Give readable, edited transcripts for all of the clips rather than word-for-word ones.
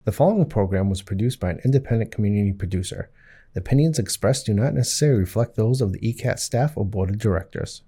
The following program was produced by an independent community producer. The opinions expressed do not necessarily reflect those of the ECAT staff or board of directors.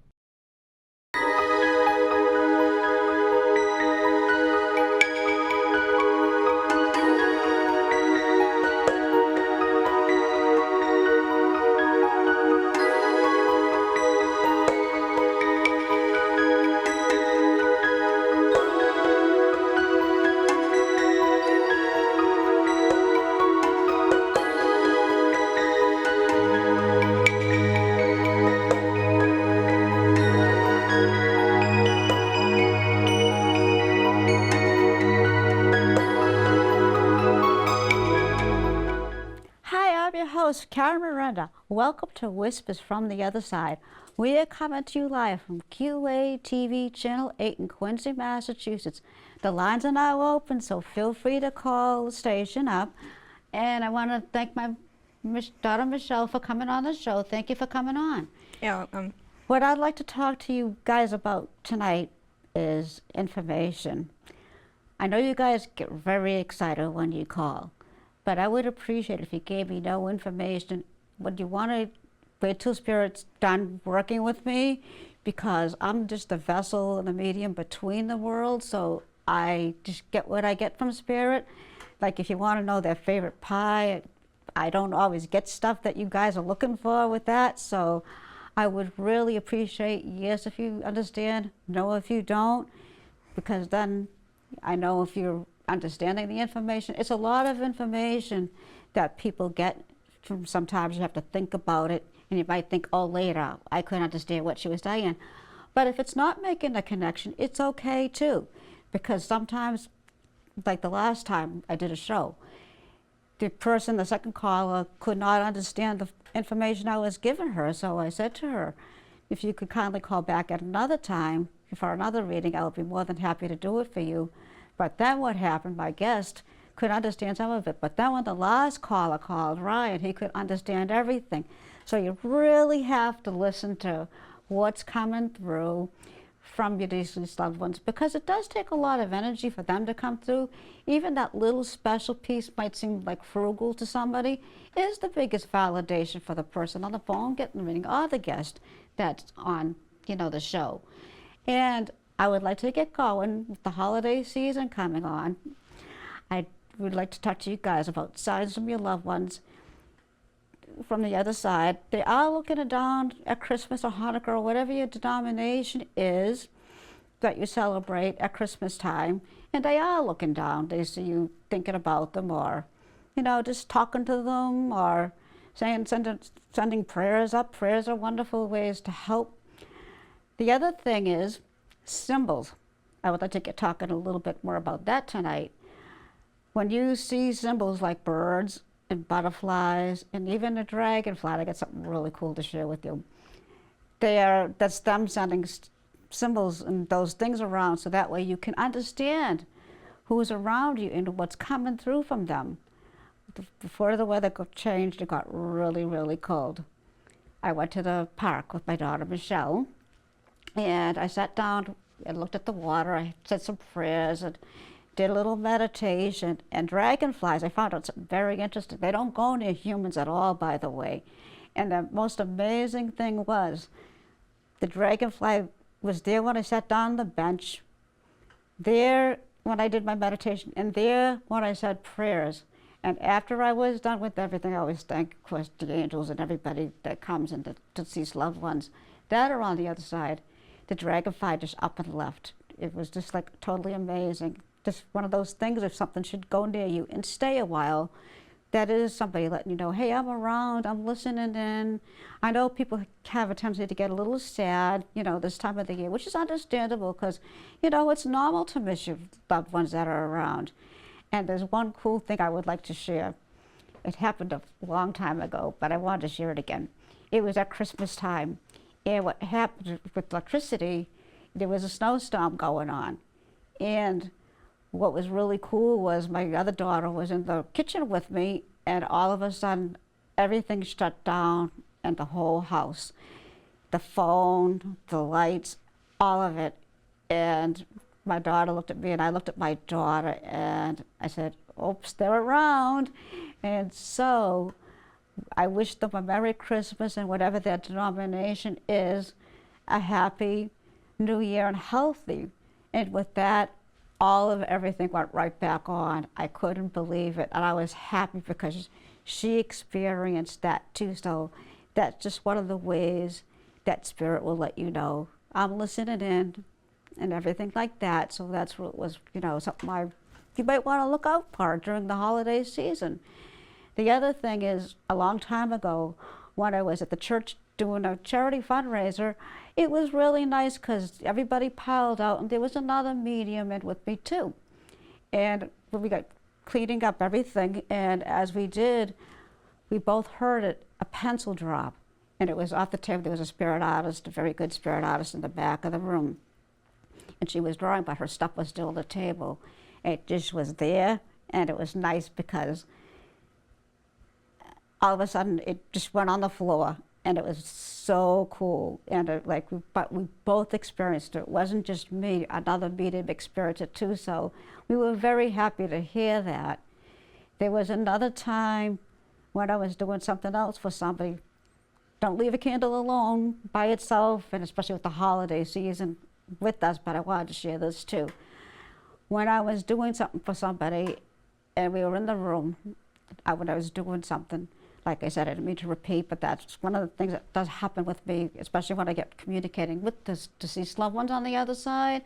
Miranda. Welcome to Whispers from the Other Side. We are coming to you live from QA TV Channel 8 in Quincy, Massachusetts. The lines are now open, so feel free to call the station up. And I want to thank my daughter Michelle for coming on the show. Thank you for coming on. Yeah. What I'd like to talk to you guys about tonight is information. I know you guys get very excited when you call, but I would appreciate if you gave me no information when you want to wait till Spirit's done working with me, because I'm just a vessel and a medium between the worlds, so I just get what I get from Spirit. Like if you want to know their favorite pie, I don't always get stuff that you guys are looking for with that, so I would really appreciate yes if you understand, no if you don't, because then I know if you're understanding the information. It's a lot of information that people get from. Sometimes you have to think about it and you might think, oh, later I couldn't understand what she was saying. But if it's not making a connection, it's okay too, because sometimes, like the last time I did a show, the second caller could not understand the information I was giving her, so I said to her, if you could kindly call back at another time for another reading, I would be more than happy to do it for you. But then what happened, my guest could understand some of it. But then when the last caller called, Ryan, he could understand everything. So you really have to listen to what's coming through from your deceased loved ones, because it does take a lot of energy for them to come through. Even that little special piece might seem like frugal to somebody, is the biggest validation for the person on the phone getting the reading or the guest that's on, the show. And I would like to get going with the holiday season coming on. I would like to talk to you guys about signs from your loved ones from the other side. They are looking down at Christmas or Hanukkah or whatever your denomination is that you celebrate at Christmas time, and they are looking down. They see you thinking about them, or just talking to them, or sending prayers up. Prayers are wonderful ways to help. The other thing is symbols. I would like to get talking a little bit more about that tonight. When you see symbols like birds and butterflies and even a dragonfly, I got something really cool to share with you. That's them sending symbols and those things around, so that way you can understand who's around you and what's coming through from them. Before the weather changed, it got really, really cold. I went to the park with my daughter Michelle, and I sat down and looked at the water. I said some prayers and did a little meditation. And dragonflies, I found out something very interesting. They don't go near humans at all, by the way. And the most amazing thing was, the dragonfly was there when I sat down on the bench, there when I did my meditation, and there when I said prayers. And after I was done with everything, I always thank, of course, the angels and everybody that comes and to deceased loved ones that are on the other side. The dragonfly just up and left. It was just like totally amazing. Just one of those things, if something should go near you and stay a while, that is somebody letting you know, hey, I'm around, I'm listening in. I know people have a tendency to get a little sad, this time of the year, which is understandable because, it's normal to miss your loved ones that are around. And there's one cool thing I would like to share. It happened a long time ago, but I wanted to share it again. It was at Christmas time. And what happened with electricity, there was a snowstorm going on. And what was really cool was my other daughter was in the kitchen with me, and all of a sudden, everything shut down in the whole house. The phone, the lights, all of it. And my daughter looked at me, and I looked at my daughter, and I said, oops, they're around. And so I wished them a Merry Christmas, and whatever their denomination is, a Happy New Year and healthy. And with that, all of everything went right back on. I couldn't believe it, and I was happy because she experienced that too. So that's just one of the ways that Spirit will let you know I'm listening in and everything like that. So that's what was, something you might want to look out for during the holiday season. The other thing is, a long time ago, when I was at the church doing a charity fundraiser, it was really nice because everybody piled out, and there was another medium in with me too. And we got cleaning up everything, and as we did, we both heard it, a pencil drop, and it was off the table. There was a spirit artist, a very good spirit artist in the back of the room, and she was drawing, but her stuff was still on the table. It just was there, and it was nice because all of a sudden it just went on the floor, and it was so cool. And but we both experienced it. It wasn't just me, another medium experienced it too. So we were very happy to hear that. There was another time when I was doing something else for somebody. Don't leave a candle alone by itself, and especially with the holiday season with us, but I wanted to share this too. When I was doing something for somebody, and we were in the room, when I was doing something, like I said, I didn't mean to repeat, but that's one of the things that does happen with me, especially when I get communicating with the deceased loved ones on the other side,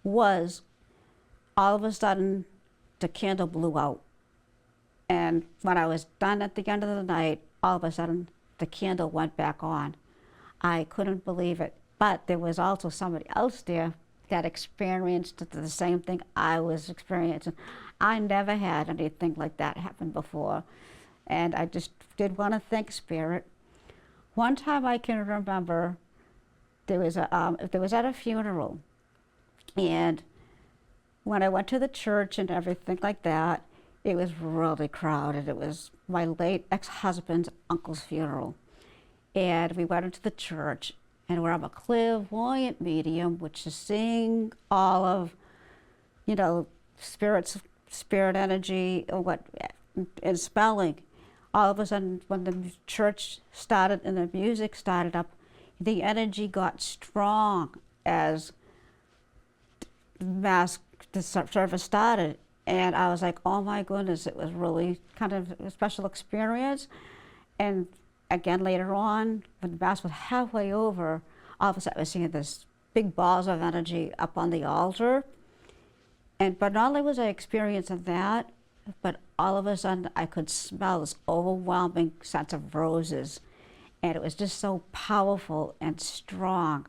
was all of a sudden the candle blew out. And when I was done at the end of the night, all of a sudden the candle went back on. I couldn't believe it, but there was also somebody else there that experienced the same thing I was experiencing. I never had anything like that happen before. And I just did want to thank Spirit. One time I can remember, there was at a funeral, and when I went to the church and everything like that, it was really crowded. It was my late ex-husband's uncle's funeral, and we went into the church, and where I'm a clairvoyant medium, which is seeing all of, spirit energy, or what, and spelling. All of a sudden, when the church started and the music started up, the energy got strong as the service started. And I was like, oh my goodness, it was really kind of a special experience. And again, later on, when the Mass was halfway over, all of a sudden I was seeing this big balls of energy up on the altar. But not only was I experiencing that, but all of a sudden I could smell this overwhelming sense of roses. And it was just so powerful and strong.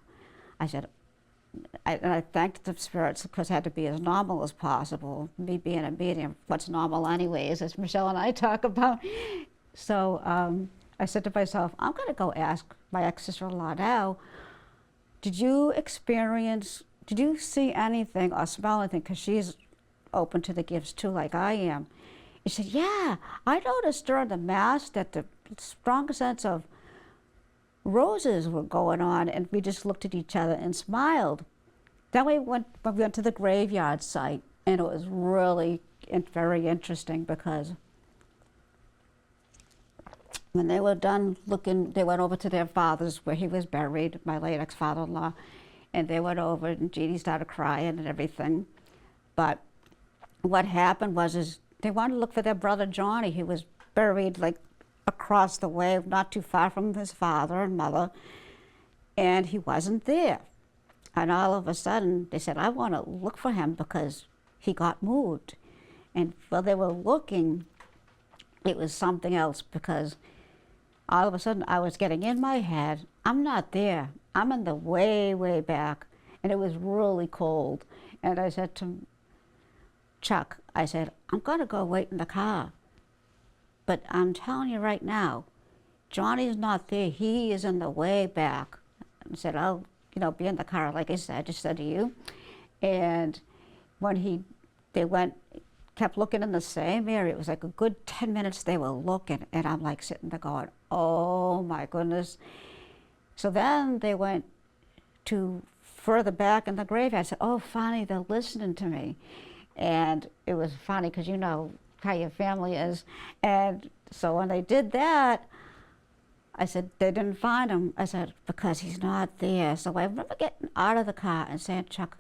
I said, I thanked the spirits because it had to be as normal as possible. Me being a medium, what's normal anyways, as Michelle and I talk about. So I said to myself, I'm going to go ask my ex-sister-in-law now, did you see anything or smell anything? Because she's open to the gifts too, like I am. He said, yeah, I noticed during the Mass that the strong sense of roses were going on, and we just looked at each other and smiled. Then we went to the graveyard site, and it was really very interesting because when they were done looking, they went over to their father's where he was buried, my late ex-father-in-law, and they went over, and Jeannie started crying and everything. But what happened was they wanted to look for their brother Johnny, who was buried like across the way, not too far from his father and mother, and he wasn't there. And all of a sudden, they said, I want to look for him because he got moved. And while they were looking, it was something else, because all of a sudden I was getting in my head, I'm not there. I'm in the way, way back. And it was really cold. And I said to Chuck, I said, I'm going to go wait in the car. But I'm telling you right now, Johnny's not there. He is in the way back. I said, I'll, be in the car, like I said, just said to you. And when they kept looking in the same area, it was like a good 10 minutes they were looking, and I'm like sitting there going, oh my goodness. So then they went to further back in the graveyard. I said, oh, funny, they're listening to me. And it was funny because you know how your family is. And so when they did that, I said, they didn't find him. I said, because he's not there. So I remember getting out of the car and saying, Chuck,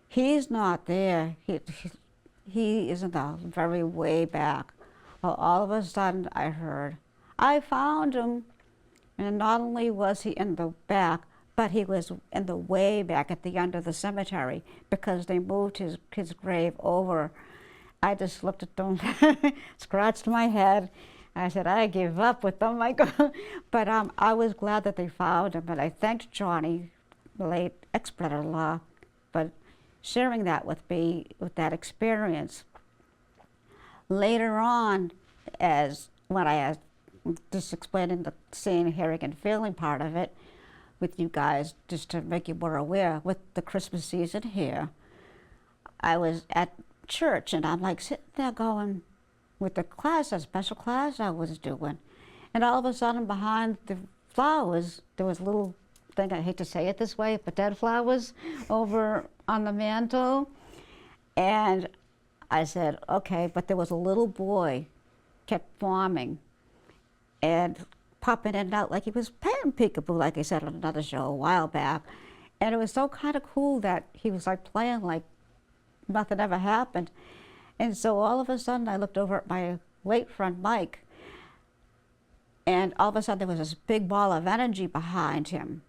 he's not there. He is in the very way back. Well, all of a sudden I heard, I found him. And not only was he in the back, but he was in the way back at the end of the cemetery because they moved his grave over. I just looked at them, scratched my head. I said, I give up with them. But I was glad that they found him, and I thanked Johnny, the late ex-brother-in-law, for sharing that with me, with that experience. Later on, as when I just explaining the seeing, hearing, and feeling part of it with you guys, just to make you more aware, with the Christmas season here, I was at church, and I'm like sitting there going, with the class, a special class I was doing, and all of a sudden behind the flowers, there was a little thing, I hate to say it this way, but dead flowers over on the mantle. And I said, okay, but there was a little boy kept forming and popping in and out like he was playing peekaboo, like I said on another show a while back. And it was so kind of cool that he was like playing like nothing ever happened. And so all of a sudden I looked over at my late friend Mike, and all of a sudden there was this big ball of energy behind him.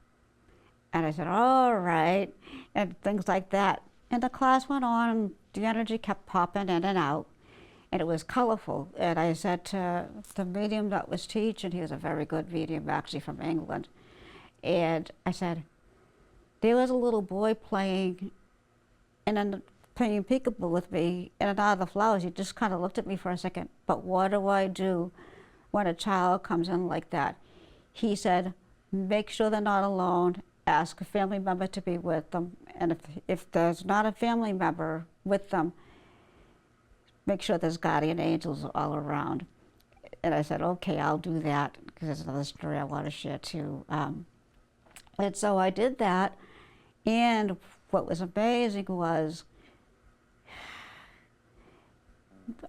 And I said, all right, and things like that. And the class went on, and the energy kept popping in and out, and it was colorful. And I said to the medium that was teaching, he was a very good medium, actually from England, and I said, there was a little boy playing, and then playing peekaboo with me in and out of the flowers. He just kind of looked at me for a second, but what do I do when a child comes in like that? He said, make sure they're not alone, ask a family member to be with them, and if there's not a family member with them, make sure there's guardian angels all around. And I said, okay, I'll do that, because there's another story I want to share too. And so I did that, and what was amazing was,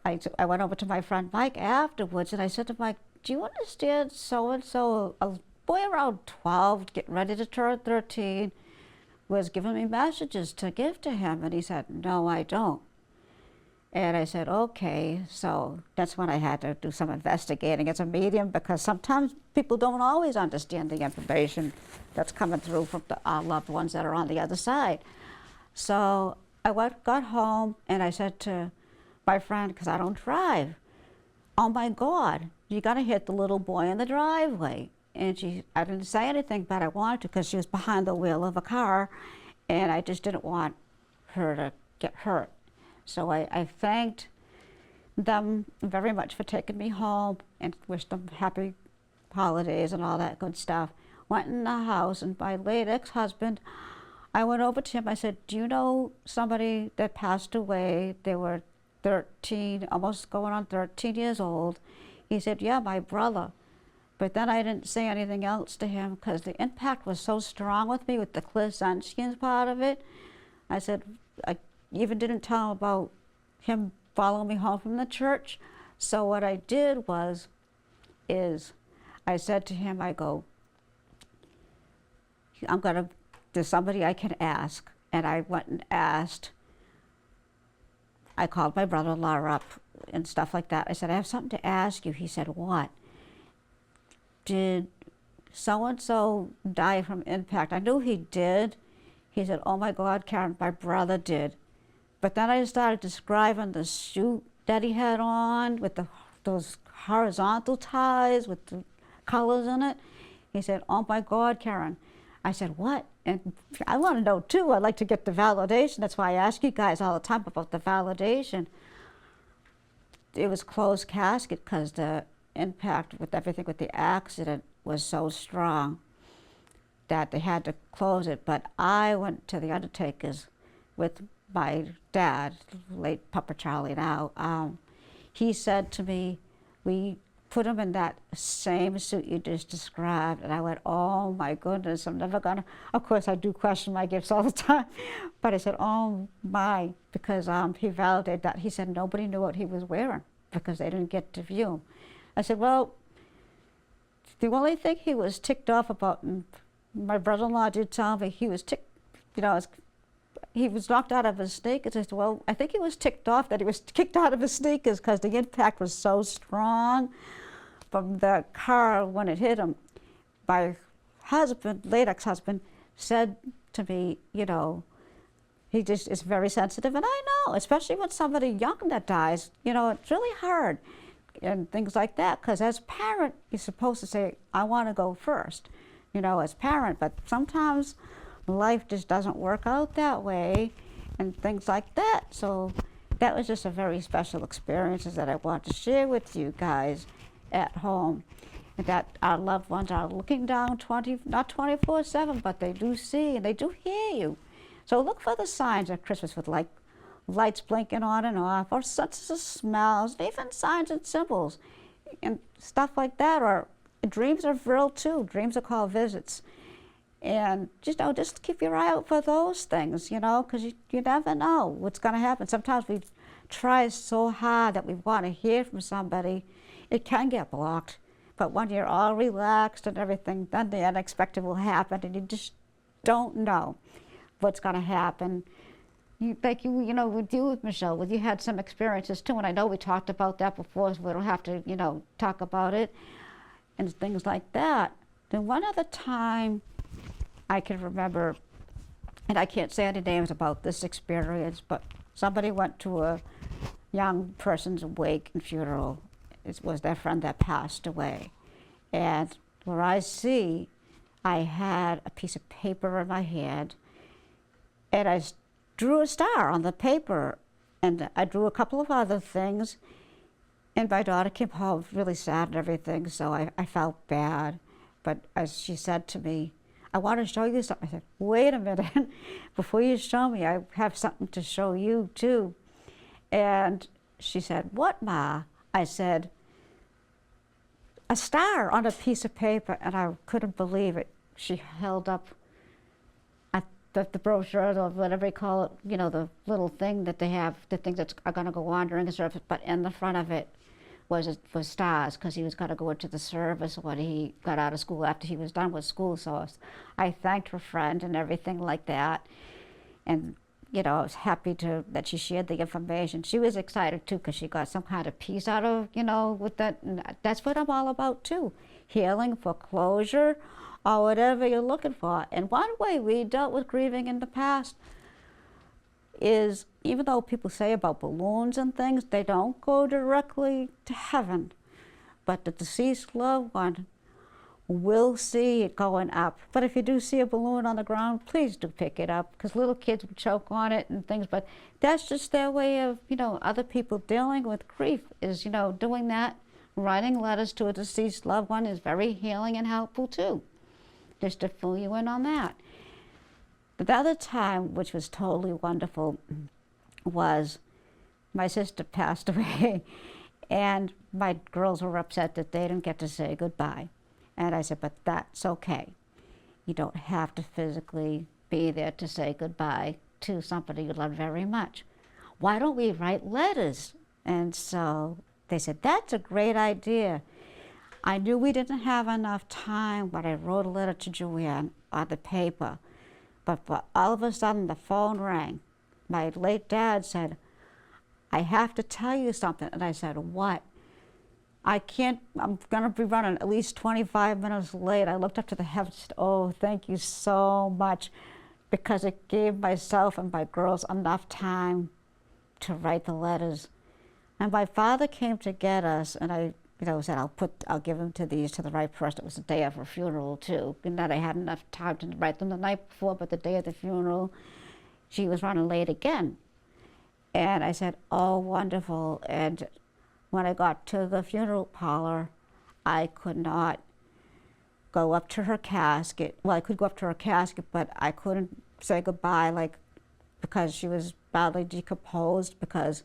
I went over to my friend Mike afterwards, and I said to Mike, do you understand so-and-so, a boy around 12, getting ready to turn 13, was giving me messages to give to him? And he said, no, I don't. And I said, okay. So that's when I had to do some investigating as a medium, because sometimes people don't always understand the information that's coming through from our loved ones that are on the other side. So I got home, and I said to my friend, because I don't drive, oh my God, you gotta hit the little boy in the driveway. And I didn't say anything, but I wanted to, because she was behind the wheel of a car, and I just didn't want her to get hurt. So I thanked them very much for taking me home and wished them happy holidays and all that good stuff. Went in the house, and my late ex-husband, I went over to him, I said, do you know somebody that passed away? They were 13, almost going on 13 years old. He said, yeah, my brother. But then I didn't say anything else to him, because the impact was so strong with me with the clairsentience part of it. I said, I even didn't tell him about him following me home from the church. So what I did is I said to him, I go, there's somebody I can ask. And I went and asked, I called my brother-in-law up and stuff like that. I said, I have something to ask you. He said, what? Did so-and-so die from impact? I knew he did. He said, oh my God, Karen, my brother did. But then I started describing the suit that he had on with those horizontal ties with the colors in it. He said, oh my God, Karen. I said, what? And I want to know too. I'd like to get the validation. That's why I ask you guys all the time about the validation. It was closed casket, because the impact with everything with the accident was so strong that they had to close it. But I went to the undertakers with my dad, late Papa Charlie now. He said to me, we put him in that same suit you just described, and I went, oh my goodness, I'm never gonna, of course I do question my gifts all the time, but I said, oh my, because he validated that. He said nobody knew what he was wearing because they didn't get to view him. I said, well, the only thing he was ticked off about, and my brother-in-law did tell me, he was ticked, he was knocked out of his sneakers. I said, well, I think he was ticked off that he was kicked out of his sneakers because the impact was so strong from the car when it hit him. My husband, late ex-husband, said to me, he just is very sensitive, and I know, especially when somebody young that dies, it's really hard and things like that, because as a parent, you're supposed to say, I want to go first, as parent, but sometimes life just doesn't work out that way and things like that. So that was just a very special experience that I want to share with you guys at home, and that our loved ones are looking down not 24/7, but they do see and they do hear you. So look for the signs at Christmas with like lights blinking on and off, or senses of smells, even signs and symbols and stuff like that. Or dreams are real too. Dreams are called visits. And just keep your eye out for those things, because you never know what's going to happen. Sometimes we try so hard that we want to hear from somebody, it can get blocked. But when you're all relaxed and everything, then the unexpected will happen, and you just don't know what's going to happen. With you with Michelle, you had some experiences too, and I know we talked about that before, so we don't have to, talk about it and things like that. Then one other time I can remember, and I can't say any names about this experience, but somebody went to a young person's wake and funeral. It was their friend that passed away. And where I had a piece of paper in my hand, and I drew a star on the paper, and I drew a couple of other things, and my daughter came home really sad and everything, so I felt bad. But as she said to me, I want to show you something. I said, wait a minute, before you show me, I have something to show you too. And she said, what, Ma? I said, a star on a piece of paper, and I couldn't believe it. She held up the brochure, or whatever you call it, the little thing that they have, the things that are going to go on during the service, but in the front of it was stars, because he was going to go into the service when he got out of school, after he was done with school. So I thanked her friend and everything like that, and I was happy that she shared the information. She was excited too, because she got some kind of peace out of, with that, and that's what I'm all about too, healing, foreclosure, or whatever you're looking for. And one way we dealt with grieving in the past is, even though people say about balloons and things, they don't go directly to heaven, but the deceased loved one will see it going up. But if you do see a balloon on the ground, please do pick it up, because little kids would choke on it and things, but that's just their way of, other people dealing with grief is, doing that. Writing letters to a deceased loved one is very healing and helpful too, just to fill you in on that. But the other time, which was totally wonderful, was my sister passed away, and my girls were upset that they didn't get to say goodbye. And I said, but that's okay. You don't have to physically be there to say goodbye to somebody you love very much. Why don't we write letters? And so they said, that's a great idea. I knew we didn't have enough time, but I wrote a letter to Joanne on the paper. But all of a sudden, the phone rang. My late dad said, I have to tell you something. And I said, what? I'm going to be running at least 25 minutes late. I looked up to the heavens and said, oh, thank you so much, because it gave myself and my girls enough time to write the letters. And my father came to get us, and I said, I'll give them to the right person. It was the day of her funeral too, and that I had enough time to write them the night before, but the day of the funeral, she was running late again. And I said, oh, wonderful. And when I got to the funeral parlor, I could not go up to her casket. Well, I could go up to her casket, but I couldn't say goodbye, because she was badly decomposed, because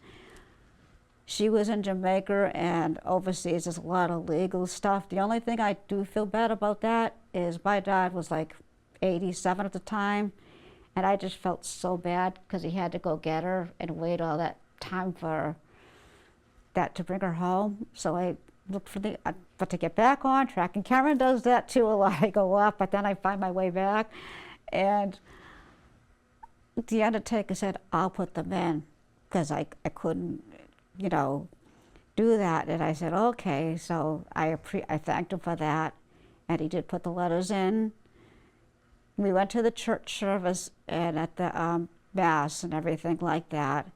she was in Jamaica, and overseas there's a lot of legal stuff. The only thing I do feel bad about that is my dad was like 87 at the time, and I just felt so bad because he had to go get her and wait all that time for that to bring her home. So I looked for but to get back on track, and Karen does that too a lot. I go up, but then I find my way back, and the undertaker said, I'll put them in, because I couldn't, do that. And I said, okay. So I thanked him for that, and he did put the letters in. We went to the church service and at the mass and everything like that.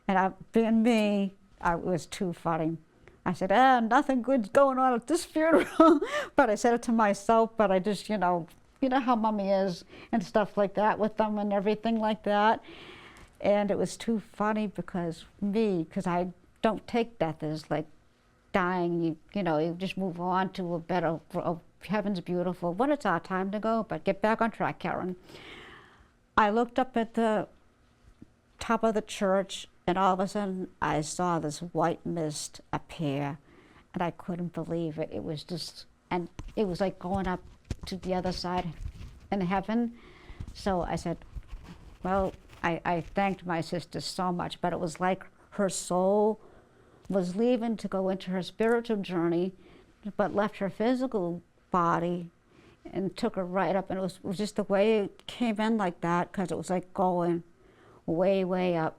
And being me, it was too funny. I said, nothing good's going on at this funeral. But I said it to myself, but I just, you know how mommy is and stuff like that with them and everything like that. And it was too funny because I don't take death as like dying. You just move on to a better, heaven's beautiful. When it's our time to go, but get back on track, Karen. I looked up at the top of the church, and all of a sudden I saw this white mist appear, and I couldn't believe it. It was just, and it was like going up to the other side in heaven. So I said, well, I thanked my sister so much, but it was like her soul was leaving to go into her spiritual journey, but left her physical body and took her right up. And it was just the way it came in like that, because it was like going way, way up.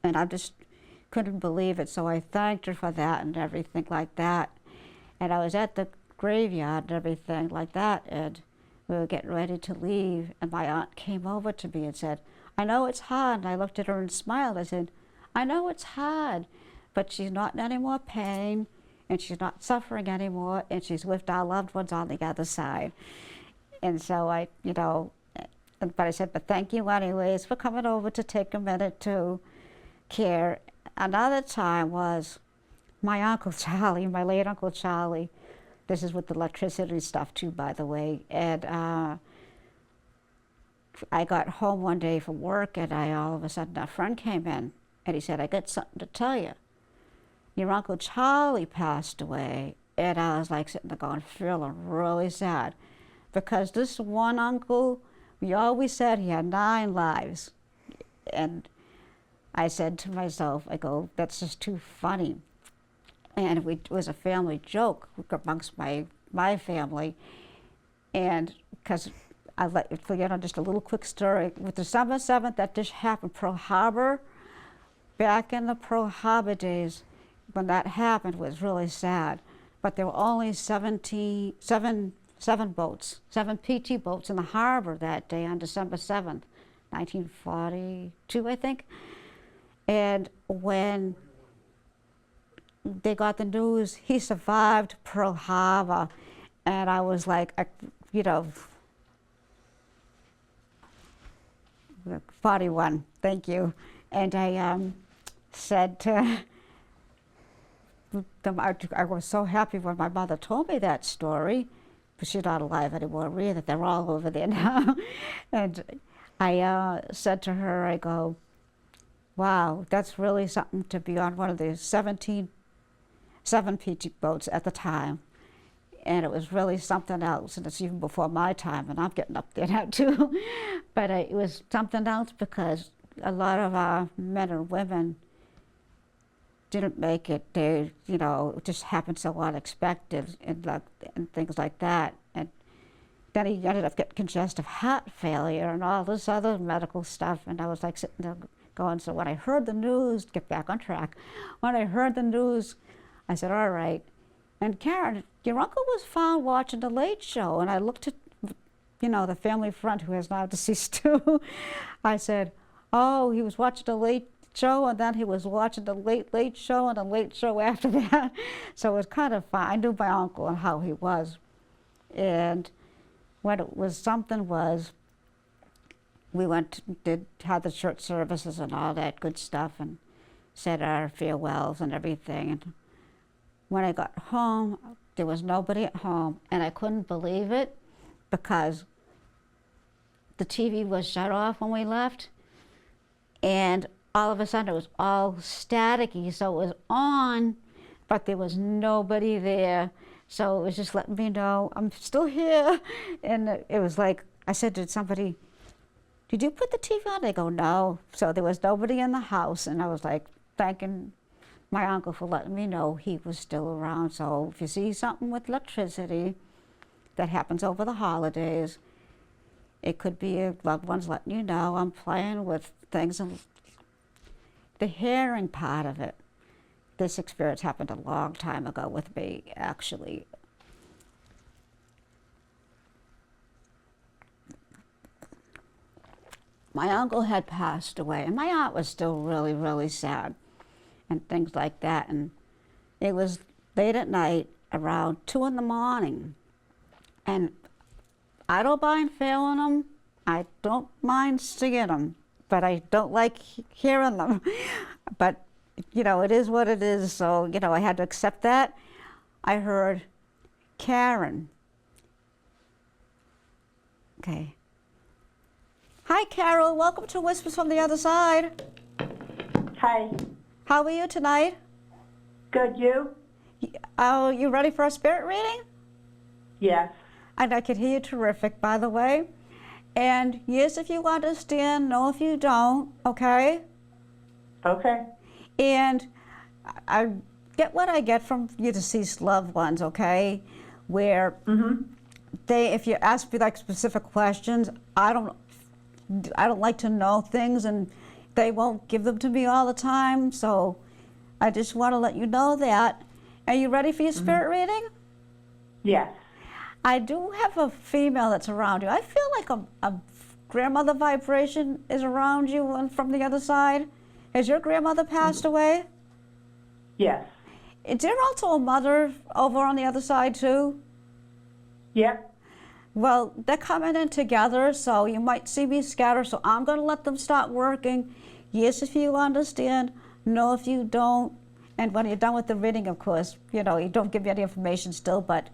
And I just couldn't believe it. So I thanked her for that and everything like that. And I was at the graveyard and everything like that, and we were getting ready to leave, and my aunt came over to me and said, I know it's hard. And I looked at her and smiled. I said, I know it's hard, but she's not in any more pain, and she's not suffering anymore, and she's with our loved ones on the other side. And so but I said, but thank you anyways for coming over to take a minute to care. Another time was my Uncle Charlie, my late Uncle Charlie. This is with the electricity stuff too, by the way. And I got home one day from work, and all of a sudden a friend came in, and he said, I got something to tell you. Your Uncle Charlie passed away. And I was like sitting there going, feeling really sad, because this one uncle, we always said he had 9 lives. And I said to myself, I go, that's just too funny. And it was a family joke amongst my family. And because I let you know, just a little quick story. With December 7th, that just happened, Pearl Harbor. Back in the Pearl Harbor days, when that happened, was really sad. But there were only 7 boats, 7 PT boats in the harbor that day on December 7th, 1942, I think. And when they got the news he survived Pearl Harbor, and I was like, 41, thank you. And I said to them, I was so happy when my mother told me that story, but she's not alive anymore either, they're all over there now. And I said to her, I go, wow, that's really something to be on one of the 7 PT boats at the time. And it was really something else, and it's even before my time, and I'm getting up there now too. But it was something else because a lot of our men and women didn't make it. They, it just happened so unexpected and things like that. And then he ended up getting congestive heart failure and all this other medical stuff. And I was like sitting there going, so when I heard the news, get back on track. When I heard the news, I said, all right. And Karen, your uncle was found watching The Late Show. And I looked at, the family friend who is now deceased too. I said, oh, he was watching The Late Show, and then he was watching The Late Show and The Late Show after that. So it was kind of fun. I knew my uncle and how he was. And what it was, we had the church services and all that good stuff and said our farewells and everything. And when I got home, there was nobody at home, and I couldn't believe it because the TV was shut off when we left, and all of a sudden it was all staticky, so it was on, but there was nobody there. So it was just letting me know I'm still here. And it was like, I said to somebody, did you put the TV on? They go, no. So there was nobody in the house, and I was like thanking my uncle for letting me know he was still around. So if you see something with electricity that happens over the holidays, it could be a loved one's letting you know. I'm playing with things, and the hearing part of it. This experience happened a long time ago with me, actually. My uncle had passed away, and my aunt was still really, really sad, and things like that. And it was late at night, around 2 in the morning. And I don't mind feeling them. I don't mind seeing them, but I don't like hearing them. But, you know, it is what it is. So, you know, I had to accept that. I heard Karen. Okay. Hi, Carol. Welcome to Whispers from the Other Side. Hi. How are you tonight? Good, you? Oh, you ready for a spirit reading? Yes. And I could hear you terrific, by the way. And yes, if you understand, no, if you don't, okay? Okay. And I get what I get from your deceased loved ones, okay? Where if you ask me like specific questions, I don't like to know things, and they won't give them to me all the time. So I just want to let you know that. Are you ready for your spirit reading? Yes. I do have a female that's around you. I feel like a grandmother vibration is around you and from the other side. Has your grandmother passed away? Yes. Is there also a mother over on the other side too? Yep. Well, they're coming in together, so you might see me scatter, so I'm going to let them start working. Yes, if you understand. No, if you don't. And when you're done with the reading, of course, you know, you don't give me any information still, but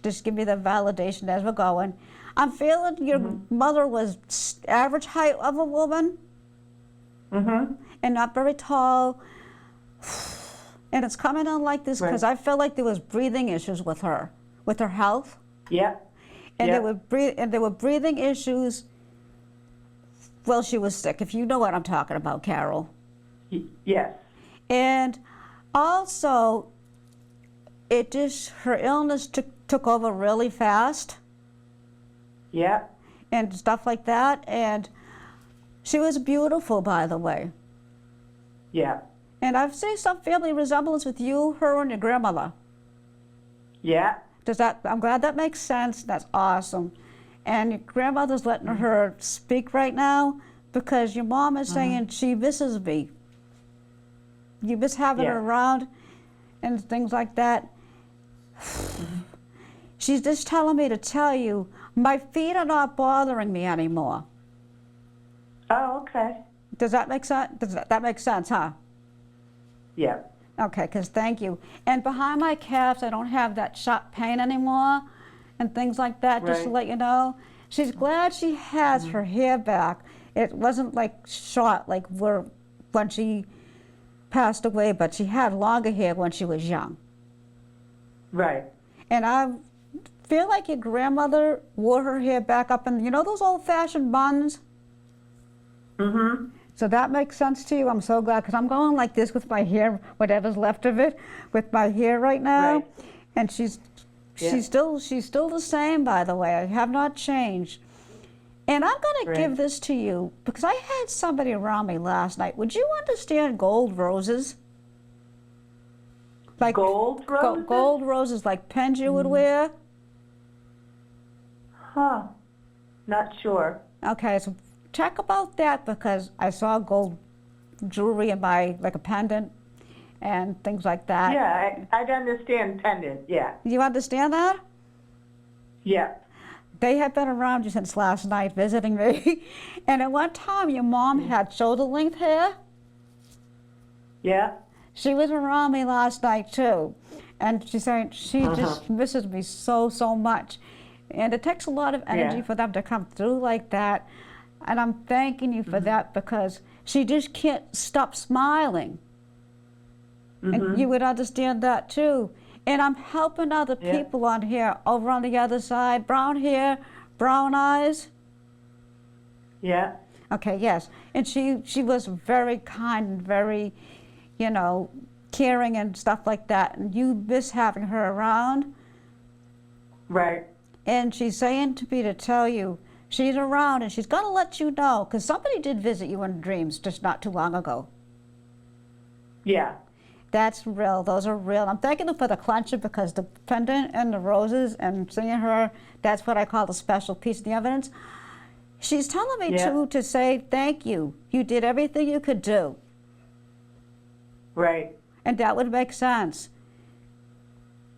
just give me the validation as we're going. I'm feeling your mother was average height of a woman and not very tall. And it's coming on like this because I feel like there was breathing issues with her health. Yep. And there were breathing issues while she was sick, if you know what I'm talking about, Carol. Yes. And also, her illness took over really fast. Yep. And stuff like that. And she was beautiful, by the way. Yeah. And I've seen some family resemblance with you, her, and your grandmother. Yeah. I'm glad that makes sense. That's awesome. And your grandmother's letting her speak right now because your mom is saying she misses me. You miss having her around and things like that. She's just telling me to tell you, my feet are not bothering me anymore. Oh, okay. Does that make sense? That make sense, huh? Yeah. Okay, because thank you. And behind my calves, I don't have that sharp pain anymore and things like that, just to let you know. She's glad she has her hair back. It wasn't like short like when she passed away, but she had longer hair when she was young. Right. And I feel like your grandmother wore her hair back up in, you know those old-fashioned buns? So that makes sense to you? I'm so glad, because I'm going like this with my hair, whatever's left of it, with my hair right now. Right. And she's still the same, by the way. I have not changed. And I'm going to give this to you, because I had somebody around me last night. Would you understand gold roses? Like gold roses? Gold roses, like pins you would wear? Huh. Not sure. Okay, so check about that, because I saw gold jewelry in like a pendant and things like that. Yeah, I'd understand pendant, yeah. You understand that? Yeah. They have been around you since last night visiting me. And at one time, your mom had shoulder-length hair. Yeah. She was around me last night, too. And she's saying she just misses me so, so much. And it takes a lot of energy for them to come through like that. And I'm thanking you for that, because she just can't stop smiling. And you would understand that too. And I'm helping other people on here, over on the other side. Brown hair, brown eyes. Yeah. Okay, yes. And she was very kind and very, you know, caring and stuff like that. And you miss having her around. Right. And she's saying to me to tell you she's around and she's going to let you know, because somebody did visit you in dreams just not too long ago. Yeah. That's real. Those are real. I'm thanking her for the clencher, because the pendant and the roses and seeing her, that's what I call the special piece of the evidence. She's telling me too to say thank you. You did everything you could do. Right. And that would make sense.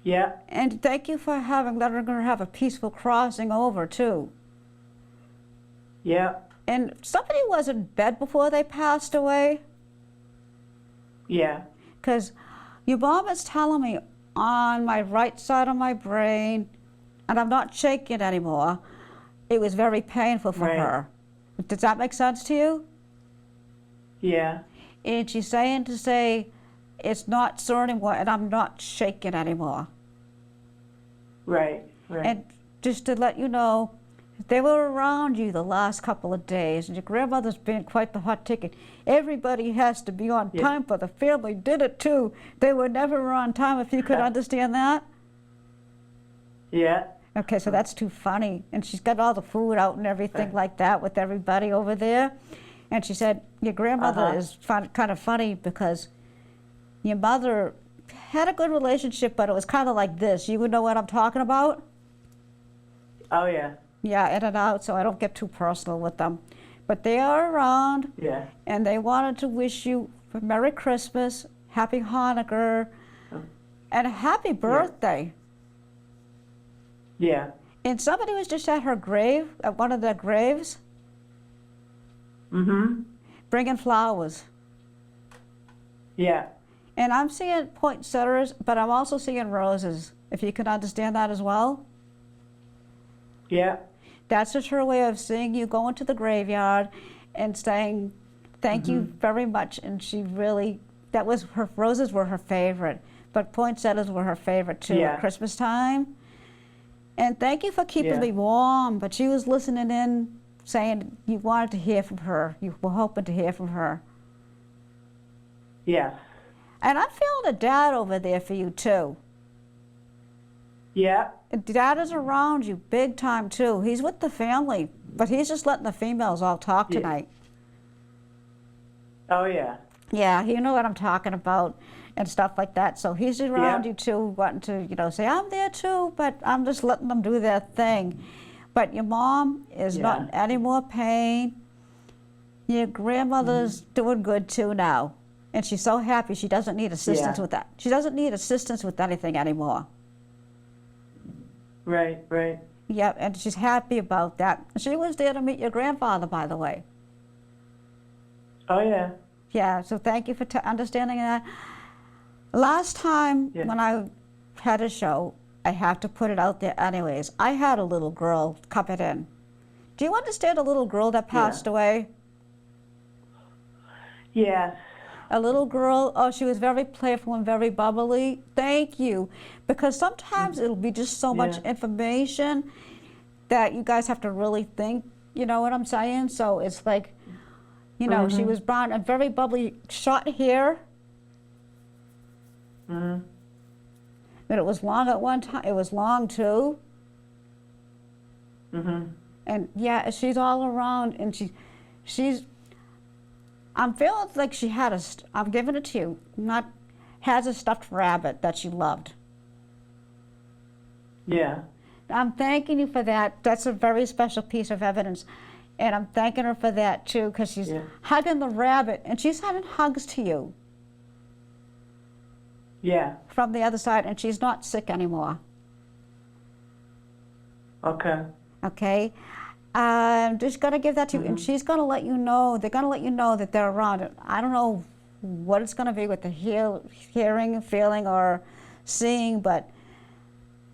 Yeah. And thank you for letting her have a peaceful crossing over too. Yeah. And somebody was in bed before they passed away. Yeah. Because your mom is telling me on my right side of my brain, and I'm not shaking anymore, it was very painful for her. Does that make sense to you? Yeah. And she's saying to say, it's not sore anymore, and I'm not shaking anymore. Right. Right. And just to let you know, they were around you the last couple of days, and your grandmother's been quite the hot ticket. Everybody has to be on time, for the family did it too. They were never on time, if you could understand that. Yeah. Okay, so that's too funny. And she's got all the food out and everything like that with everybody over there. And she said, your grandmother is kind of funny, because your mother had a good relationship, but it was kind of like this. You would know what I'm talking about? Oh, yeah. Yeah, in and out, so I don't get too personal with them. But they are around, Yeah. and they wanted to wish you a Merry Christmas, Happy Hanukkah, and a happy birthday. Yeah. And somebody was just at her grave, at one of their graves, bringing flowers. Yeah. And I'm seeing poinsettias, but I'm also seeing roses, if you can understand that as well. Yeah. That's just her way of seeing you going to the graveyard and saying, thank you very much. And she really, that was her, roses were her favorite, but poinsettias were her favorite too at Christmas time. And thank you for keeping me warm, but she was listening in, saying you wanted to hear from her. You were hoping to hear from her. Yeah. And I'm feeling a dad over there for you too. Yeah. And Dad is around you big time too. He's with the family, but he's just letting the females all talk tonight. Oh, yeah. Yeah, you know what I'm talking about and stuff like that. So he's around you too, wanting to, you know, say, I'm there too, but I'm just letting them do their thing. But your mom is not in any more pain. Your grandmother's doing good too now. And she's so happy she doesn't need assistance with that. She doesn't need assistance with anything anymore. Right, right. Yeah, and she's happy about that. She was there to meet your grandfather, by the way. Oh, yeah. Yeah, so thank you for understanding that. Last time when I had a show, I have to put it out there anyways, I had a little girl coming in. Do you understand a little girl that passed away? Yeah. A little girl, oh, she was very playful and very bubbly. Thank you. Because sometimes it'll be just so much information that you guys have to really think, you know what I'm saying? So it's like, you know, she was brown and very bubbly, short hair. But it was long at one time. It was long too. And yeah, she's all around, and she's. I'm feeling like she had I'm giving it to you. Has a stuffed rabbit that she loved. Yeah. I'm thanking you for that. That's a very special piece of evidence. And I'm thanking her for that too, because she's hugging the rabbit, and she's sending hugs to you. Yeah. From the other side, and she's not sick anymore. Okay. Okay? I'm just going to give that to you, and she's going to let you know, they're going to let you know that they're around. I don't know what it's going to be with the hearing, feeling, or seeing, but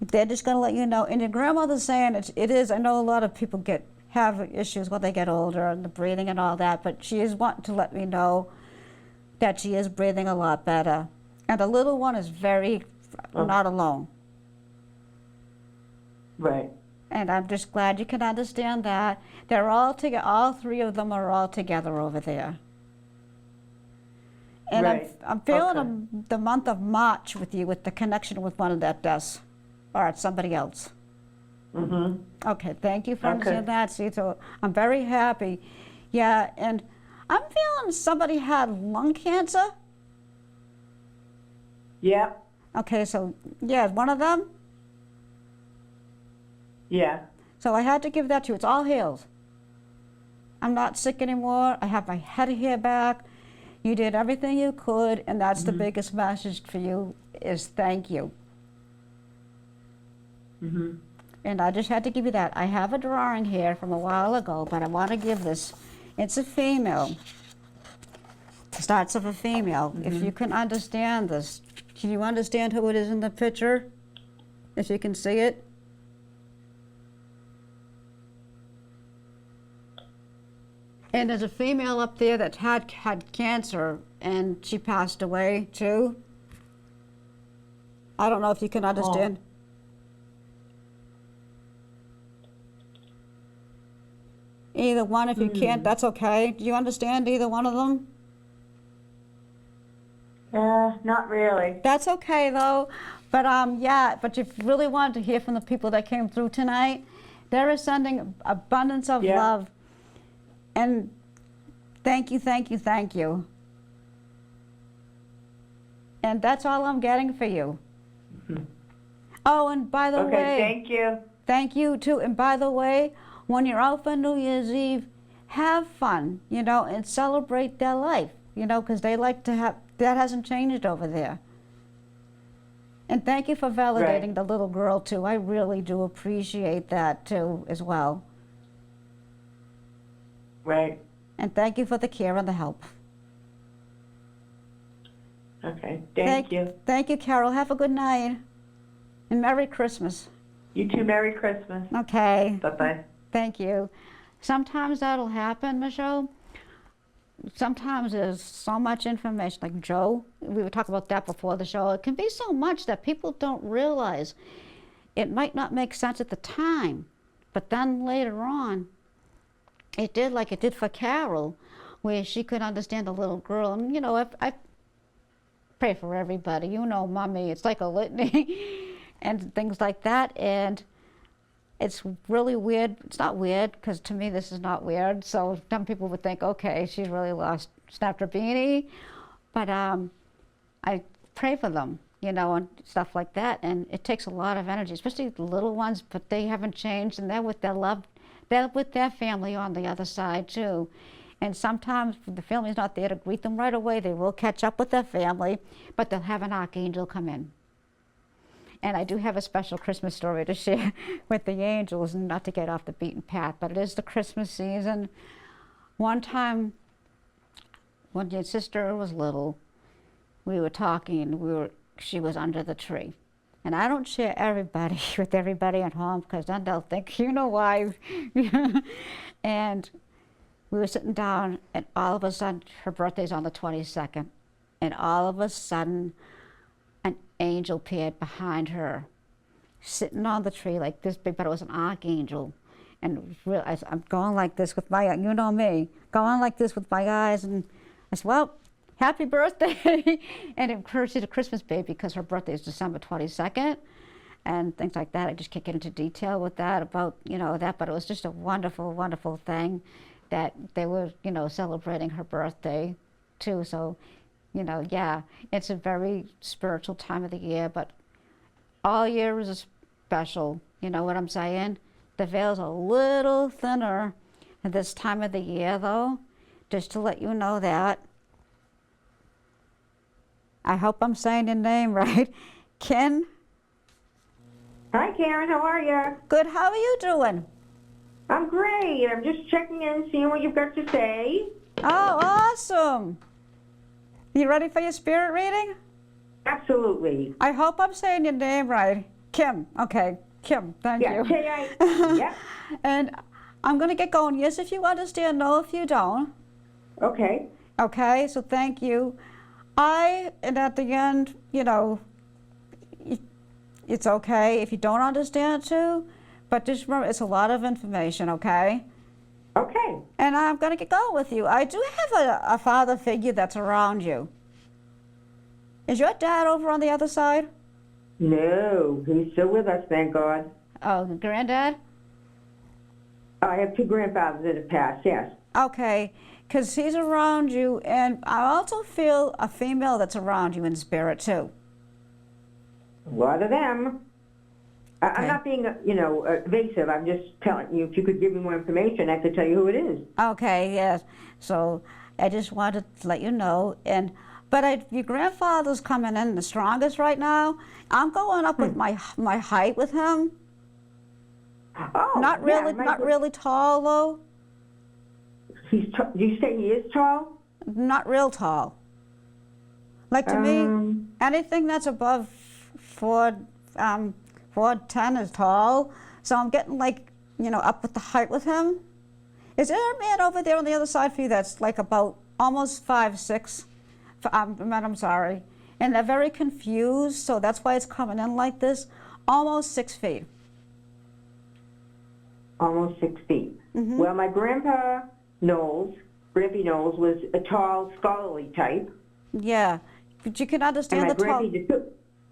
they're just going to let you know. And your grandmother's saying it is, I know a lot of people get have issues when they get older and the breathing and all that, but she is wanting to let me know that she is breathing a lot better. And the little one is very not alone. Right. And I'm just glad you can understand that. They're all together, all three of them are all together over there. And Right. I'm feeling Okay. the month of March with you, with the connection with one of that does, or it's somebody else. Mm-hmm. Okay, thank you for Okay. understanding that. See, so I'm very happy. Yeah, and I'm feeling somebody had lung cancer. Yeah. Okay, so yeah, one of them. Yeah. So I had to give that to you. It's all healed. I'm not sick anymore. I have my head hair back. You did everything you could, and that's the biggest message for you is thank you. Mm-hmm. And I just had to give you that. I have a drawing here from a while ago, but I want to give this. It's a female. Starts of a female. If you can understand this, can you understand who it is in the picture? If you can see it? And there's a female up there that had cancer, and she passed away too. I don't know if you can understand. Either one, if you can't, that's okay. Do you understand either one of them? Not really. That's okay though. But yeah, but if you really wanted to hear from the people that came through tonight, they're sending abundance of Yeah. love. And thank you, thank you, thank you. And that's all I'm getting for you. Oh, and by the Okay, way, thank you. thank you too. And by the way, when you're out for New Year's Eve, have fun, you know, and celebrate their life, you know, because they like to have, that hasn't changed over there. And thank you for validating Right. the little girl too. I really do appreciate that too as well. Right. And thank you for the care and the help. Okay, thank you. Thank you, Carol. Have a good night. And Merry Christmas. You too, Merry Christmas. Okay. Bye-bye. Thank you. Sometimes that'll happen, Michelle. Sometimes there's so much information, like Joe, we were talking about that before the show. It can be so much that people don't realize. It might not make sense at the time, but then later on, it did, like it did for Carol, where she could understand the little girl. And, you know, I pray for everybody. You know, Mommy, it's like a litany and things like that. And it's really weird. It's not weird, because to me this is not weird. So some people would think, okay, she's really lost, snapped her beanie. But I pray for them, you know, and stuff like that. And it takes a lot of energy, especially the little ones, but they haven't changed, and they're with their love, they're with their family on the other side too. And sometimes the family's not there to greet them right away. They will catch up with their family, but they'll have an archangel come in. And I do have a special Christmas story to share with the angels, and not to get off the beaten path, but it is the Christmas season. One time, when your sister was little, we were talking, she was under the tree. And I don't share everybody with everybody at home, because then they'll think, you know why. And we were sitting down, and all of a sudden, her birthday's on the 22nd, and all of a sudden, an angel appeared behind her, sitting on the tree like this big, but it was an archangel. And I'm going like this with my, you know me, going like this with my eyes, and I said, well, happy birthday. And of course, she's a Christmas baby because her birthday is December 22nd and things like that. I just can't get into detail with that about, you know, that, but it was just a wonderful, wonderful thing that they were, you know, celebrating her birthday too. So, you know, yeah, it's a very spiritual time of the year, but all year is special. You know what I'm saying? The veil's a little thinner at this time of the year, though, just to let you know that. I hope I'm saying your name right. Ken? Hi, Karen. How are you? Good. How are you doing? I'm great. I'm just checking in, seeing what you've got to say. Oh, awesome. You ready for your spirit reading? Absolutely. I hope I'm saying your name right. Kim. Okay. Kim, thank you. Yeah. Yeah. And I'm going to get going. Yes, if you understand. No, if you don't. Okay. Okay, so thank you. And at the end, you know, it's okay if you don't understand too, but just remember, it's a lot of information, okay? Okay. And I'm going to get going with you. I do have a father figure that's around you. Is your dad over on the other side? No, he's still with us, thank God. Oh, granddad? I have 2 grandfathers that have passed, yes. Okay, because he's around you, and I also feel a female that's around you in spirit too. A lot of them. I'm Okay. not being, evasive. I'm just telling you, if you could give me more information, I could tell you who it is. Okay, yes. So I just wanted to let you know. But your grandfather's coming in the strongest right now. I'm going up with my height with him. Oh, Not really, yeah, not really tall though. Do you say he is tall? Not real tall. Like to me, anything that's above 4'10" is tall. So I'm getting like, up with the height with him. Is there a man over there on the other side for you that's like about almost 5'6"? I'm sorry. And they're very confused, so that's why it's coming in like this. Almost 6 feet. Almost 6 feet. Mm-hmm. Well, my grandpa Grampy Knowles, was a tall, scholarly type. Yeah, but you can understand And the my tall. grampy just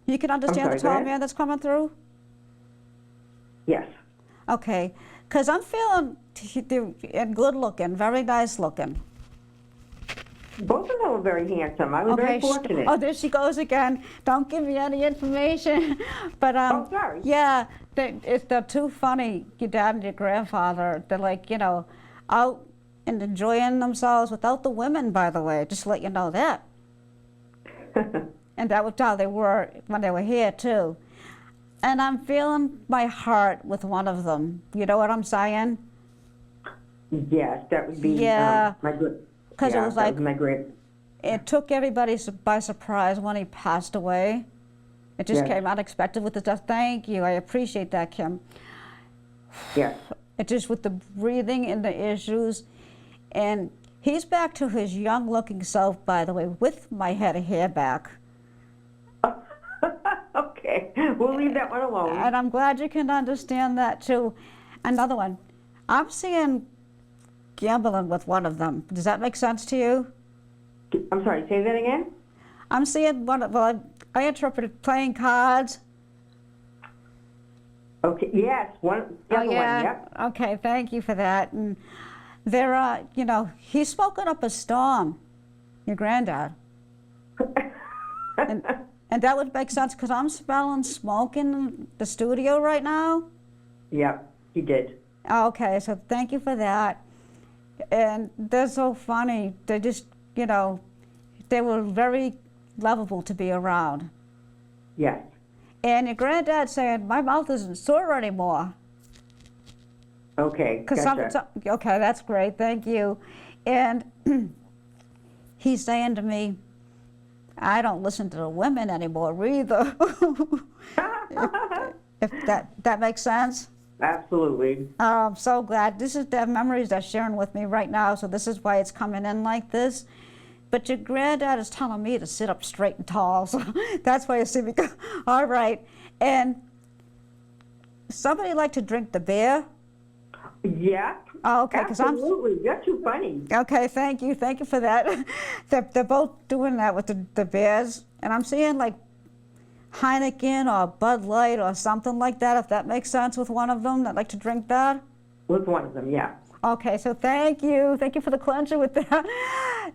You can understand the go tall ahead. man that's coming through. Yes. Okay, because I'm feeling and good looking, very nice looking. Both of them were very handsome. I was very fortunate. Oh, there she goes again. Don't give me any information. But Oh, sorry. yeah, they're too funny. Your dad and your grandfather. They're like, out and enjoying themselves without the women. By the way, just to let you know that. And that was how they were when they were here too. And I'm feeling my heart with one of them. You know what I'm saying? Yes, that would be Yeah. my good. Because it was that like, was my great. it took everybody by surprise when he passed away. It just Yes. came unexpected with the death. Thank you. I appreciate that, Kim. Yes. It just with the breathing and the issues. And he's back to his young looking self, by the way, with my head of hair back. Okay, we'll leave that one alone. And I'm glad you can understand that too. Another one. I'm seeing gambling with one of them. Does that make sense to you? I'm sorry, say that again? I'm seeing I interpreted playing cards. Okay, yes, the other one, yep. Okay, thank you for that. And there, he's spoken up a storm, your granddad. And that would make sense because I'm smelling smoke in the studio right now. Yep, he did. Okay, so thank you for that. And they're so funny. They just, they were very lovable to be around. Yes. And your granddad saying, my mouth isn't sore anymore. Okay, gotcha. Okay, that's great, thank you. And he's saying to me, I don't listen to the women anymore either. if that makes sense? Absolutely. I'm so glad. This is the memories they're sharing with me right now, so this is why it's coming in like this. But your granddad is telling me to sit up straight and tall, so that's why you see me go. All right. And somebody like to drink the beer? Yeah. Oh, okay, because absolutely. You're too funny. Okay, thank you for that. They're both doing that with the beers, and I'm seeing like Heineken or Bud Light or something like that, if that makes sense with one of them that like to drink that. With one of them, yeah. Okay, so thank you for the cleanser with that.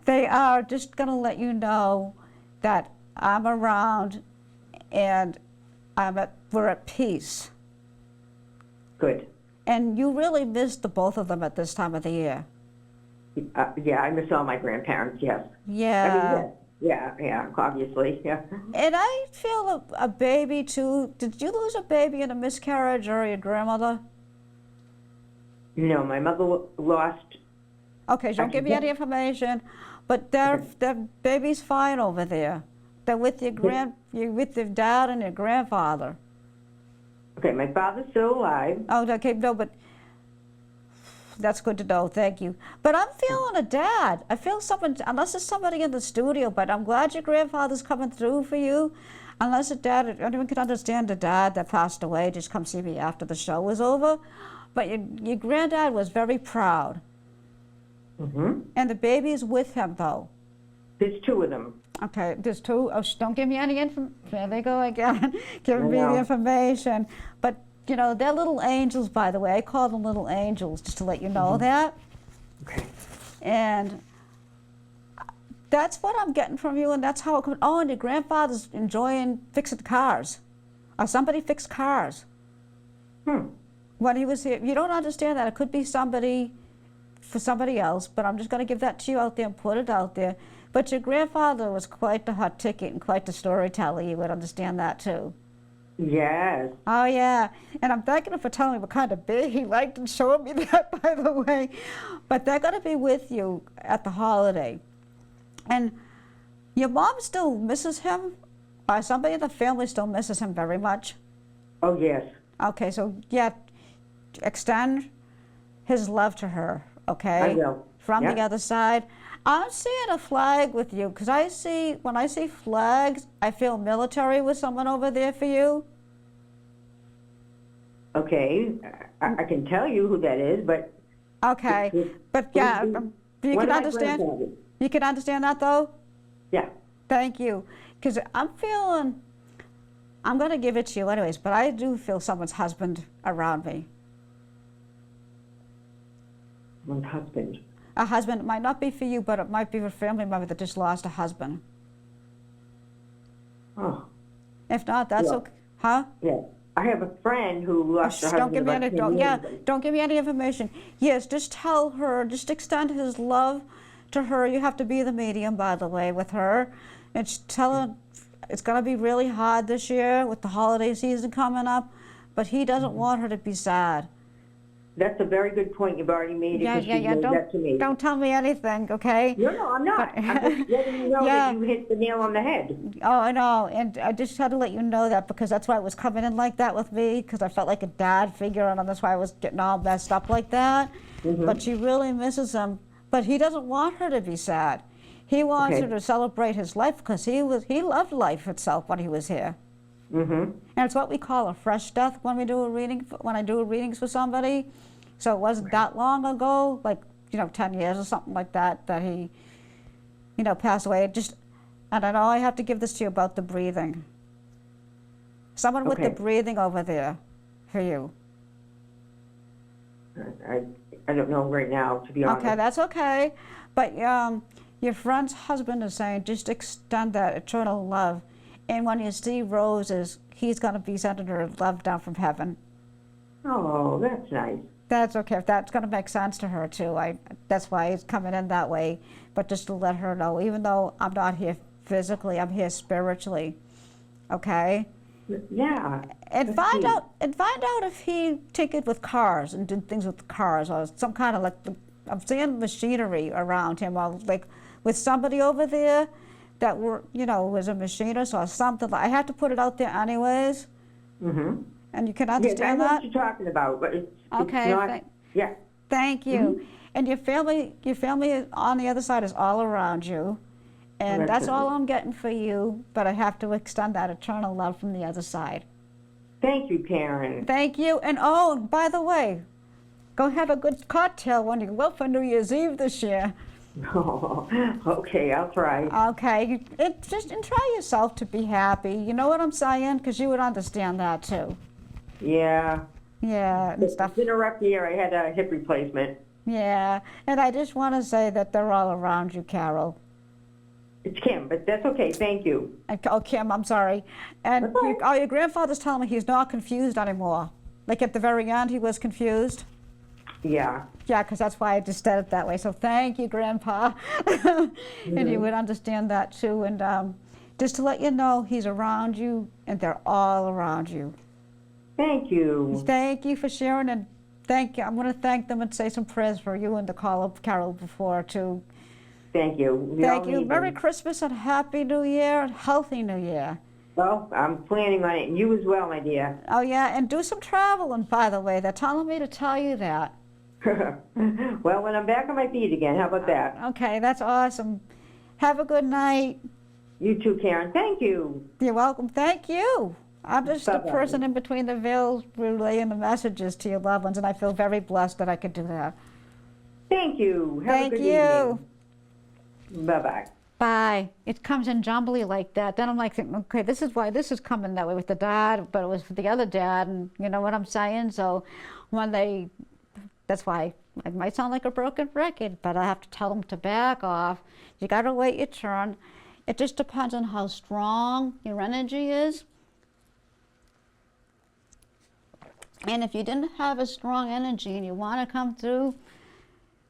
They are just gonna let you know that I'm around and we're at peace. Good. And you really miss the both of them at this time of the year. Yeah, I miss all my grandparents, yes. Yeah. Yeah, obviously, yeah. And I feel a baby too. Did you lose a baby in a miscarriage or your grandmother? No, my mother lost. Okay, so don't give me any information, but their baby's fine over there. They're with you're with your dad and your grandfather. Okay, my father's still alive. Oh, okay, no, but That's good to know. Thank you. But I'm feeling a dad. I feel someone, unless there's somebody in the studio, but I'm glad your grandfather's coming through for you. Unless a dad, anyone can understand a dad that passed away, just come see me after the show was over. But your granddad was very proud. And the baby's with him, though. There's 2 of them. Okay, there's 2. Oh, don't give me any information. There they go again, giving me the information. But, you know, they're little angels, by the way. I call them little angels, just to let you know that. Okay. And that's what I'm getting from you, and that's how it comes. Oh, and your grandfather's enjoying fixing cars. Or somebody fixed cars. When he was here. You don't understand that. It could be somebody for somebody else, but I'm just going to give that to you out there and put it out there. But your grandfather was quite the hot ticket and quite the storyteller. You would understand that too. Yes. Oh yeah, and I'm thanking him for telling me what kind of baby he liked and showing me that, by the way. But they're going to be with you at the holiday. And your mom still misses him? Or somebody in the family still misses him very much? Oh, yes. Okay, so yeah, extend his love to her, okay? I will. From Yep. the other side. I'm seeing a flag with you, because when I see flags, I feel military with someone over there for you. Okay. I can tell you who that is, but... Okay, but yeah, you One can of my understand. grandfathers. You can understand that, though? Yeah. Thank you. Because I'm going to give it to you anyways, but I do feel someone's husband around me. My husband. A husband, it might not be for you, but it might be for a family member that just lost a husband. Oh. If not, that's Yeah. okay. Huh? Yeah. I have a friend who lost her husband Don't give me about any. 10 years ago. Don't give me any information. Yes, just tell her. Just extend his love to her. You have to be the medium, by the way, with her, and tell her it's going to be really hard this year with the holiday season coming up, but he doesn't want her to be sad. That's a very good point you've already made. Yeah. That to me. Don't tell me anything, okay? No, I'm not. But- I'm just letting you know Yeah. that you hit the nail on the head. Oh, I know, and I just had to let you know that because that's why it was coming in like that with me, because I felt like a dad figure, and that's why I was getting all messed up like that. But she really misses him. But he doesn't want her to be sad. He wants Okay. her to celebrate his life because he loved life itself when he was here. And it's what we call a fresh death when we do a reading. When I do readings for somebody, so it wasn't that long ago, like 10 years or something like that, that he, passed away. And I know I have to give this to you about the breathing. Someone with the Okay. breathing over there for you. I don't know right now, to be honest. Okay, that's okay. But your friend's husband is saying just extend that eternal love. And when you see roses, he's going to be sending her love down from heaven. Oh, that's nice. That's okay. If that's going to make sense to her, too. That's why he's coming in that way. But just to let her know, even though I'm not here physically, I'm here spiritually. Okay? Yeah. And find out if he tinkered with cars and did things with cars or some kind of I'm seeing machinery around him, or like with somebody over there that was a machinist or something. I have to put it out there anyways. And you can understand yes, I know that? what you're talking about, but it's Okay. not, yeah. Thank you. And your family on the other side is all around you. And that's all I'm getting for you, but I have to extend that eternal love from the other side. Thank you, Karen. Thank you. And oh, by the way, go have a good cocktail when you go out for New Year's Eve this year. Oh, okay, I'll try. Okay. And try yourself to be happy. You know what I'm saying? Because you would understand that too. Yeah. Yeah, and stuff. It's been a rough year. I had a hip replacement. Yeah, and I just want to say that they're all around you, Carol. It's Kim, but that's okay. Thank you. Oh, Kim, I'm sorry. And That's all right. your grandfather's telling me he's not confused anymore. Like at the very end, he was confused. Yeah. Yeah, because that's why I just said it that way. So thank you, Grandpa. And you would understand that too. And just to let you know, he's around you, and they're all around you. Thank you. Thank you for sharing, and thank you. I'm going to thank them and say some prayers for you and to call up Carol before too. Thank you. We all Thank you. need Merry them. Christmas and Happy New Year and Healthy New Year. Well, I'm planning on it, and you as well, my dear. Oh yeah, and do some traveling, by the way. They're telling me to tell you that. Well, when I'm back on my feet again, how about that? Okay, that's awesome. Have a good night. You too, Karen. Thank you. You're welcome. Thank you. I'm just the Bye-bye. person in between the veils relaying the messages to your loved ones, and I feel very blessed that I could do that. Thank you. Have Thank a good you. evening. Bye-bye. Bye. It comes in jumbly like that. Then I'm like, thinking, okay, this is why this is coming that way with the dad, but it was for the other dad, and you know what I'm saying? So when they, that's why it might sound like a broken record, but I have to tell them to back off. You got to wait your turn. It just depends on how strong your energy is. And if you didn't have a strong energy and you want to come through,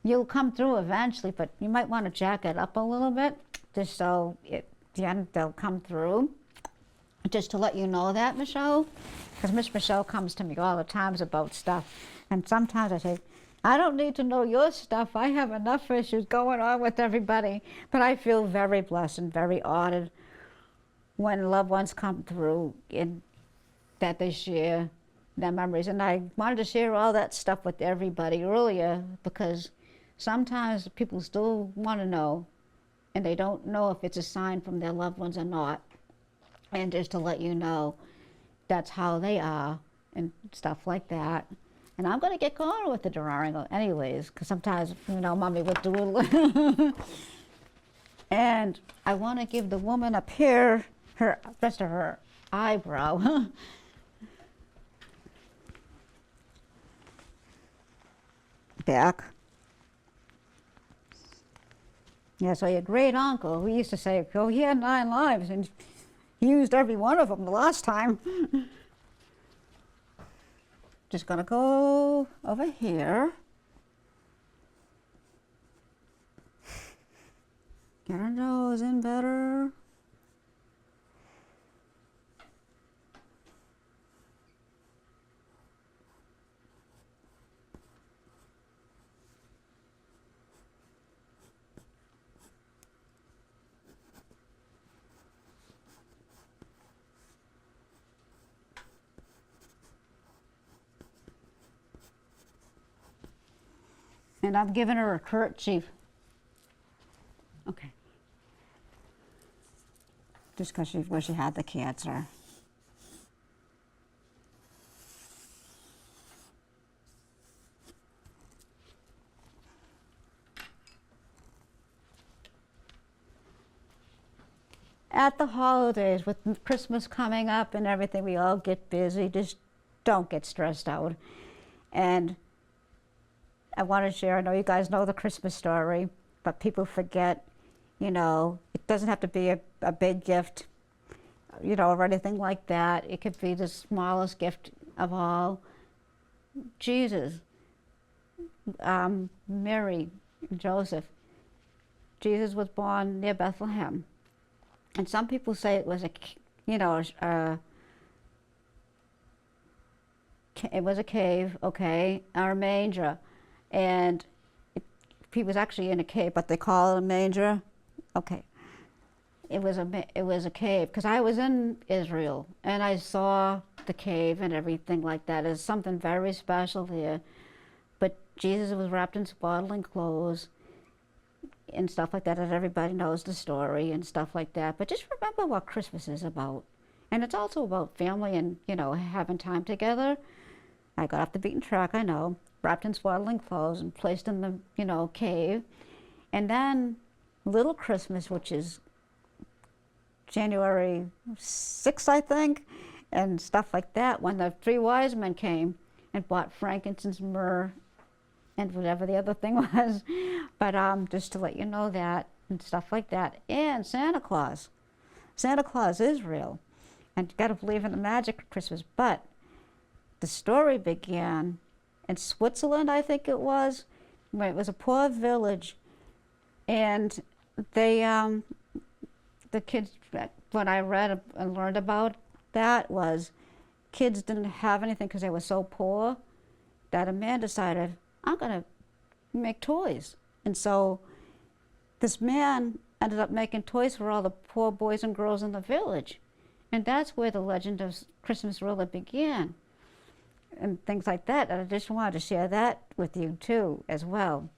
you'll come through eventually, but you might want to jack it up a little bit just so they'll come through. Just to let you know that, Michelle, because Miss Michelle comes to me all the times about stuff. And sometimes I say, I don't need to know your stuff. I have enough issues going on with everybody. But I feel very blessed and very honored when loved ones come through and that they share their memories. And I wanted to share all that stuff with everybody earlier because sometimes people still want to know and they don't know if it's a sign from their loved ones or not. And just to let you know, that's how they are and stuff like that. And I'm going to get going with the drawing anyways, because sometimes, you know, Mommy would do And I want to give the woman up here her rest of her eyebrow. Back. Yeah, so your great uncle, we used to say, oh, he had 9 lives, and he used every one of them the last time. Just gonna go over here. Get our nose in better. And I'm giving her a kerchief. Okay. Just because she had the cancer. At the holidays, with Christmas coming up and everything, we all get busy. Just don't get stressed out. And I want to share, I know you guys know the Christmas story, but people forget, you know, it doesn't have to be a big gift, you know, or anything like that. It could be the smallest gift of all. Jesus, Mary, Joseph. Jesus was born near Bethlehem. And some people say it was it was a cave, okay, or a manger. And he was actually in a cave, but they call it a manger. Okay, it was a cave because I was in Israel and I saw the cave and everything like that. There's something very special there. But Jesus was wrapped in swaddling clothes and stuff like that, as everybody knows the story and stuff like that. But just remember what Christmas is about, and it's also about family and having time together. I got off the beaten track, I know. Wrapped in swaddling clothes and placed in the, cave. And then Little Christmas, which is January 6th, I think, and stuff like that, when the 3 wise men came and bought frankincense, myrrh, and whatever the other thing was. But just to let you know that, and stuff like that. And Santa Claus. Santa Claus is real. And you gotta believe in the magic of Christmas. But the story began in Switzerland, I think it was, when it was a poor village, and they, the kids, what I read and learned about that was, kids didn't have anything because they were so poor, that a man decided, I'm gonna make toys. And so this man ended up making toys for all the poor boys and girls in the village. And that's where the legend of Christmas really began. and things like that. And I just wanted to share that with you too as well.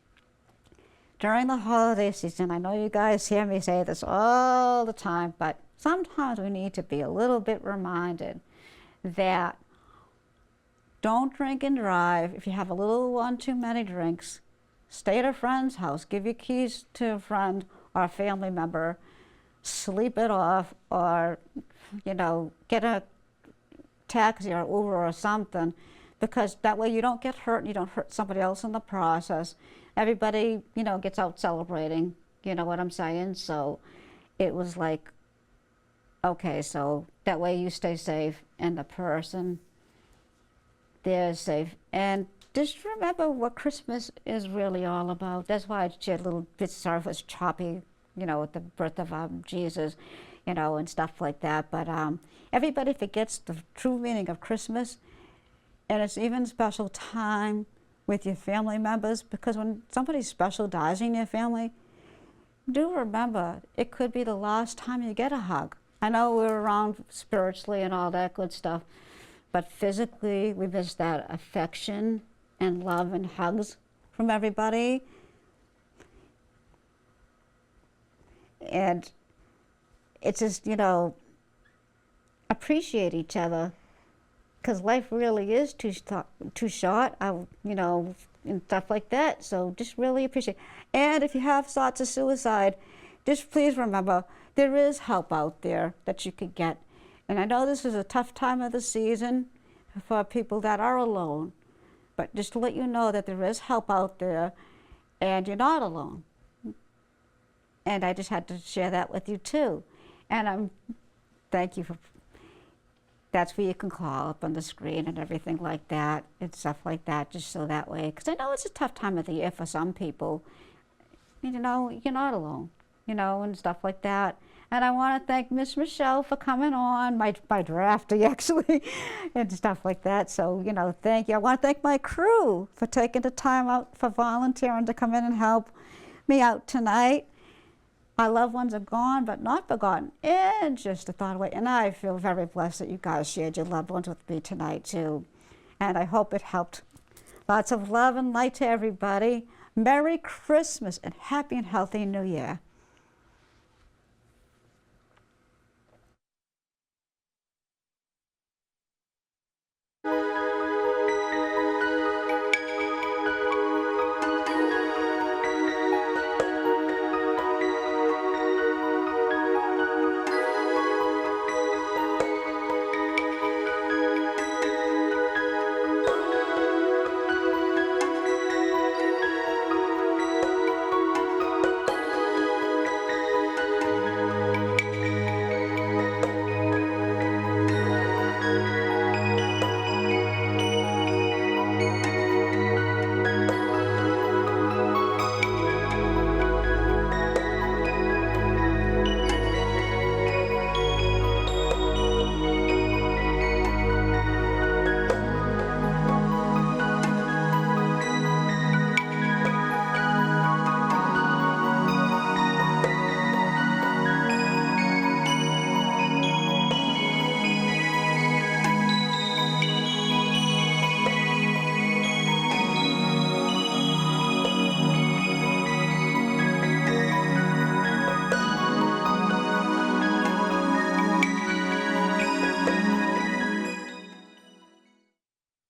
During the holiday season, I know you guys hear me say this all the time, but sometimes we need to be a little bit reminded that don't drink and drive. If you have a little one too many drinks, stay at a friend's house, give your keys to a friend or a family member, sleep it off, or, you know, get a taxi or Uber or something, because that way you don't get hurt and you don't hurt somebody else in the process. Everybody, you know, gets out celebrating, you know what I'm saying? So it was like, okay, so that way you stay safe and the person there is safe. And just remember what Christmas is really all about. That's why I shared a little bit, sorry if it was choppy, you know, with the birth of Jesus, you know, and stuff like that. But everybody forgets the true meaning of Christmas, and it's even a special time with your family members, because when somebody special dies in your family, do remember it could be the last time you get a hug. I know we're around spiritually and all that good stuff, but physically we miss that affection and love and hugs from everybody. And it's just, you know, appreciate each other, because life really is too short, you know, and stuff like that. So just really appreciate. And if you have thoughts of suicide, just please remember there is help out there that you could get. And I know this is a tough time of the season for people that are alone, but just to let you know that there is help out there and you're not alone. And I just had to share that with you too. And thank you for, that's where you can call up on the screen and everything like that and stuff like that, just so that way, because I know it's a tough time of the year for some people. You know, you're not alone, you know, and stuff like that. And I want to thank Miss Michelle for coming on, my drafty actually, and stuff like that. So, you know, thank you. I want to thank my crew for taking the time out, for volunteering to come in and help me out tonight. My loved ones are gone, but not forgotten, and just a thought away. And I feel very blessed that you guys shared your loved ones with me tonight too. And I hope it helped. Lots of love and light to everybody. Merry Christmas and happy and healthy New Year.